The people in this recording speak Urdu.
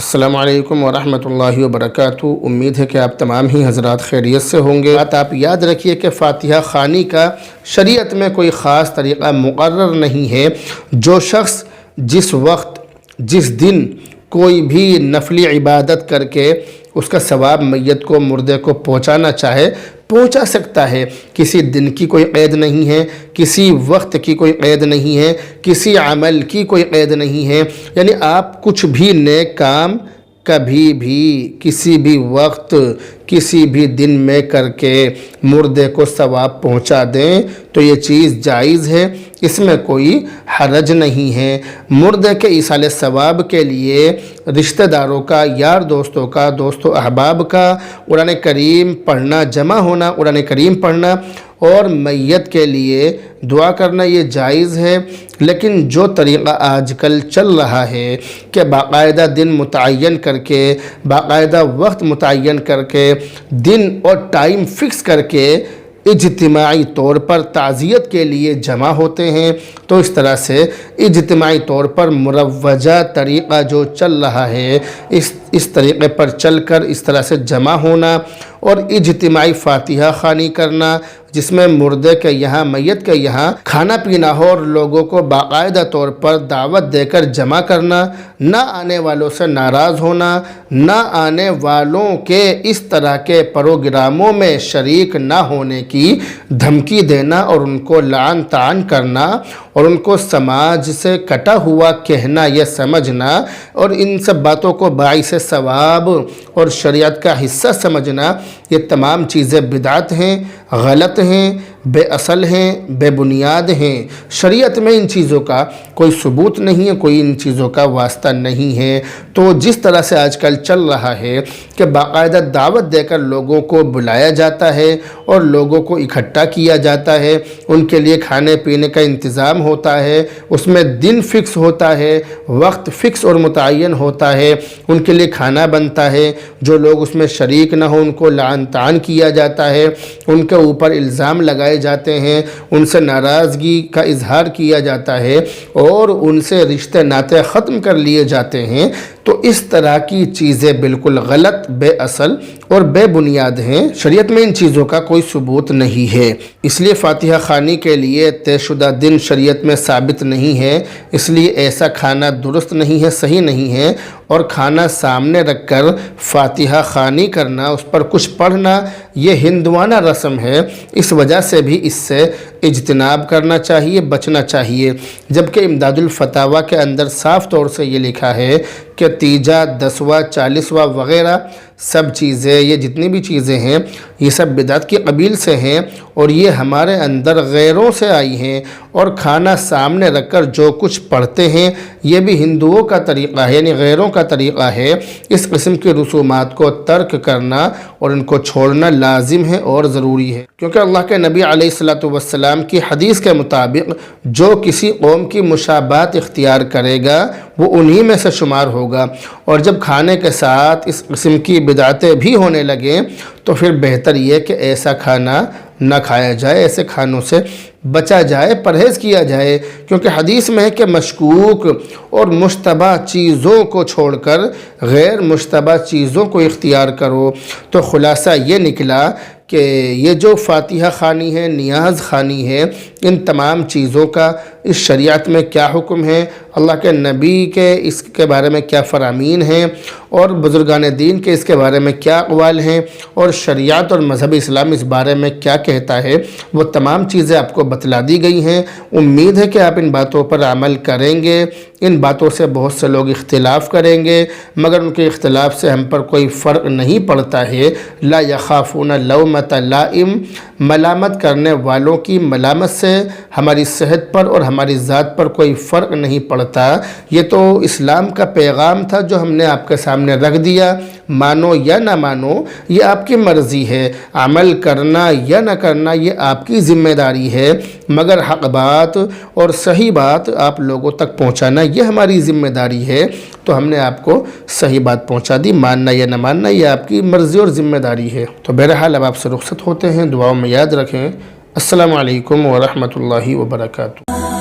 السلام علیکم ورحمۃ اللہ وبرکاتہ۔ امید ہے کہ آپ تمام ہی حضرات خیریت سے ہوں گے۔ بات آپ یاد رکھیے کہ فاتحہ خوانی کا شریعت میں کوئی خاص طریقہ مقرر نہیں ہے۔ جو شخص جس وقت جس دن کوئی بھی نفلی عبادت کر کے اس کا ثواب میت کو مردے کو پہنچانا چاہے پہنچا سکتا ہے۔ کسی دن کی کوئی قید نہیں ہے، کسی وقت کی کوئی قید نہیں ہے، کسی عمل کی کوئی قید نہیں ہے۔ یعنی آپ کچھ بھی نیک کام کبھی بھی کسی بھی وقت کسی بھی دن میں کر کے مردے کو ثواب پہنچا دیں تو یہ چیز جائز ہے، اس میں کوئی حرج نہیں ہے۔ مردے کے ایصال ثواب کے لیے رشتہ داروں کا، یار دوستوں کا، دوست و احباب کا قرآن کریم پڑھنا، جمع ہونا، قرآن کریم پڑھنا اور میت کے لیے دعا کرنا یہ جائز ہے۔ لیکن جو طریقہ آج کل چل رہا ہے کہ باقاعدہ دن متعین کر کے، باقاعدہ وقت متعین کر کے، دن اور ٹائم فکس کر کے اجتماعی طور پر تعزیت کے لیے جمع ہوتے ہیں، تو اس طرح سے اجتماعی طور پر مروجہ طریقہ جو چل رہا ہے اس طریقے پر چل کر اس طرح سے جمع ہونا اور اجتماعی فاتحہ خوانی کرنا، جس میں مردے کے یہاں، میت کے یہاں کھانا پینا ہو اور لوگوں کو باقاعدہ طور پر دعوت دے کر جمع کرنا، نہ آنے والوں سے ناراض ہونا، نہ آنے والوں کے اس طرح کے پروگراموں میں شریک نہ ہونے کی دھمکی دینا اور ان کو لعن طعن کرنا اور ان کو سماج سے کٹا ہوا کہنا یا سمجھنا اور ان سب باتوں کو باعث ثواب اور شریعت کا حصہ سمجھنا، یہ تمام چیزیں بدعت ہیں، غلط ہیں، بے اصل ہیں، بے بنیاد ہیں۔ شریعت میں ان چیزوں کا کوئی ثبوت نہیں ہے، کوئی ان چیزوں کا واسطہ نہیں ہے۔ تو جس طرح سے آج کل چل رہا ہے کہ باقاعدہ دعوت دے کر لوگوں کو بلایا جاتا ہے اور لوگوں کو اکٹھا کیا جاتا ہے، ان کے لیے کھانے پینے کا انتظام ہوتا ہے، اس میں دن فکس ہوتا ہے، وقت فکس اور متعین ہوتا ہے، ان کے لیے کھانا بنتا ہے، جو لوگ اس میں شریک نہ ہوں ان کو لعن طعن کیا جاتا ہے، ان کے اوپر الزام لگائے جاتے ہیں، ان سے ناراضگی کا اظہار کیا جاتا ہے اور ان سے رشتے ناطے ختم کر لیے جاتے ہیں، تو اس طرح کی چیزیں بالکل غلط، بے اصل اور بے بنیاد ہیں۔ شریعت میں ان چیزوں کا کوئی ثبوت نہیں ہے، اس لیے فاتحہ خوانی کے لیے طے شدہ دن شریعت میں ثابت نہیں ہے، اس لیے ایسا کھانا درست نہیں ہے، صحیح نہیں ہے۔ اور کھانا سامنے رکھ کر فاتحہ خوانی کرنا، اس پر کچھ پڑھنا، یہ ہندوانہ رسم ہے، اس وجہ سے بھی اس سے اجتناب کرنا چاہیے، بچنا چاہیے۔ جبکہ امداد الفتاویٰ کے اندر صاف طور سے یہ لکھا ہے کہ تیجا، دسواں، چالیسواں وغیرہ سب چیزیں، یہ جتنی بھی چیزیں ہیں یہ سب بدعت کی قبیل سے ہیں اور یہ ہمارے اندر غیروں سے آئی ہیں، اور کھانا سامنے رکھ کر جو کچھ پڑھتے ہیں یہ بھی ہندوؤں کا طریقہ ہے، یعنی غیروں کا طریقہ ہے۔ اس قسم کی رسومات کو ترک کرنا اور ان کو چھوڑنا لازم ہے اور ضروری ہے، کیونکہ اللہ کے نبی علیہ الصلوۃ والسلام کی حدیث کے مطابق جو کسی قوم کی مشابہت اختیار کرے گا وہ انہی میں سے شمار ہوگا، اور جب کھانے کے ساتھ اس قسم کی بدعتیں بھی ہونے لگیں تو پھر بہتر یہ کہ ایسا کھانا نہ کھایا جائے، ایسے کھانوں سے بچا جائے، پرہیز کیا جائے، کیونکہ حدیث میں ہے کہ مشکوک اور مشتبہ چیزوں کو چھوڑ کر غیر مشتبہ چیزوں کو اختیار کرو۔ تو خلاصہ یہ نکلا کہ یہ جو فاتحہ خوانی ہے، نیاز خوانی ہے، ان تمام چیزوں کا اس شریعت میں کیا حکم ہے، اللہ کے نبی کے اس کے بارے میں کیا فرامین ہیں اور بزرگان دین کے اس کے بارے میں کیا اقوال ہیں اور شریعت اور مذہب اسلام اس بارے میں کیا کہتا ہے، وہ تمام چیزیں آپ کو بتلا دی گئی ہیں۔ امید ہے کہ آپ ان باتوں پر عمل کریں گے۔ ان باتوں سے بہت سے لوگ اختلاف کریں گے، مگر ان کے اختلاف سے ہم پر کوئی فرق نہیں پڑتا ہے۔ لا یخافون لومۃ لائم، ملامت کرنے والوں کی ملامت سے ہماری صحت پر اور ہماری ذات پر کوئی فرق نہیں پڑتا۔ یہ تو اسلام کا پیغام تھا جو ہم نے آپ کے سامنے رکھ دیا، مانو یا نہ مانو یہ آپ کی مرضی ہے، عمل کرنا یا نہ کرنا یہ آپ کی ذمہ داری ہے، مگر حق بات اور صحیح بات آپ لوگوں تک پہنچانا یہ ہماری ذمہ داری ہے۔ تو ہم نے آپ کو صحیح بات پہنچا دی، ماننا یا نہ ماننا یہ آپ کی مرضی اور ذمہ داری ہے۔ تو بہرحال اب آپ سے رخصت ہوتے ہیں، دعاؤں میں یاد رکھیں۔ السلام علیکم ورحمۃ اللہ وبرکاتہ۔